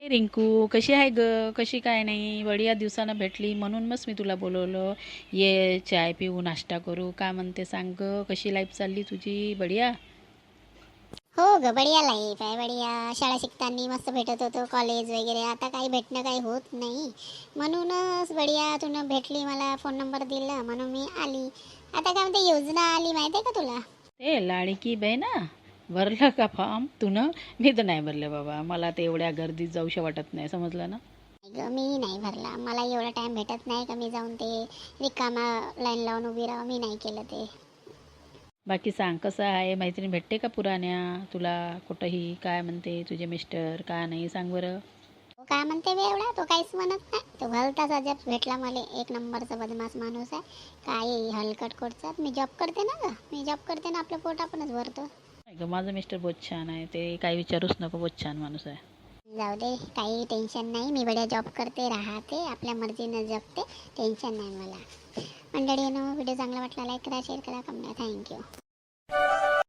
हे रिंकू, कशी आहे ग? कशी काय नाही? बढिया दिवसानं भेटली म्हणून मग मी तुला बोलवलं. ये चाय पिऊ, नाश्ता करू. काय म्हणते सांग ग? कशी लाईफ चालली तुझी? बढिया. हो ग, बढिया लाईफ आहे. बढिया शाळा शिकताना मस्त भेटत होतो, कॉलेज वगैरे. आता काही भेटणं काही होत नाही, म्हणूनच बढिया तुनं भेटली, मला फोन नंबर दिला म्हणून मी आली. आता काय म्हणते, योजना आली माहिती आहे का तुला? ते लाडकी बहीण ना, भरलं का फॉर्म तुनं? मी तर नाही भरले बाबा. मला ते एवढ्या गर्दीत जाऊशा वाटत नाही, समजलं ना? नाही ग, मी नाही भरला. मला एवढा टाइम भेटत नाही का मी जाऊन ते रिकामा लाईन लावून उभी राहा. मी नाही केलं ते. बाकी सांग, कसं आहे? मैत्रीण भेटते का पुराण्या तुला कुठंही? काय म्हणते तुझे मिस्टर? काय नाही सांग बरं. तो काय म्हणते बे एवढा? तो काहीच म्हणत नाही. तो भलताच अजब भेटला मला. एक नंबरचा बदमाश माणूस आहे. काय हलकट कोटचा. मी जॉब करते ना ग, मी जॉब करते ना, आपलं पोट आपणच भरतो. नाही ग, माझं मिस्टर बहुत छान आहे. ते काही विचारूच नको, बहुत छान माणूस आहे. जाऊ दे, काही टेन्शन नाही. मी बड्या जॉब करते, राहते, आपल्या मर्जीनं जगते. टेन्शन नाही मला. मंडळीनं व्हिडिओ चांगला वाटला लाईक करा, शेअर करा, कमेंट. थँक्यू.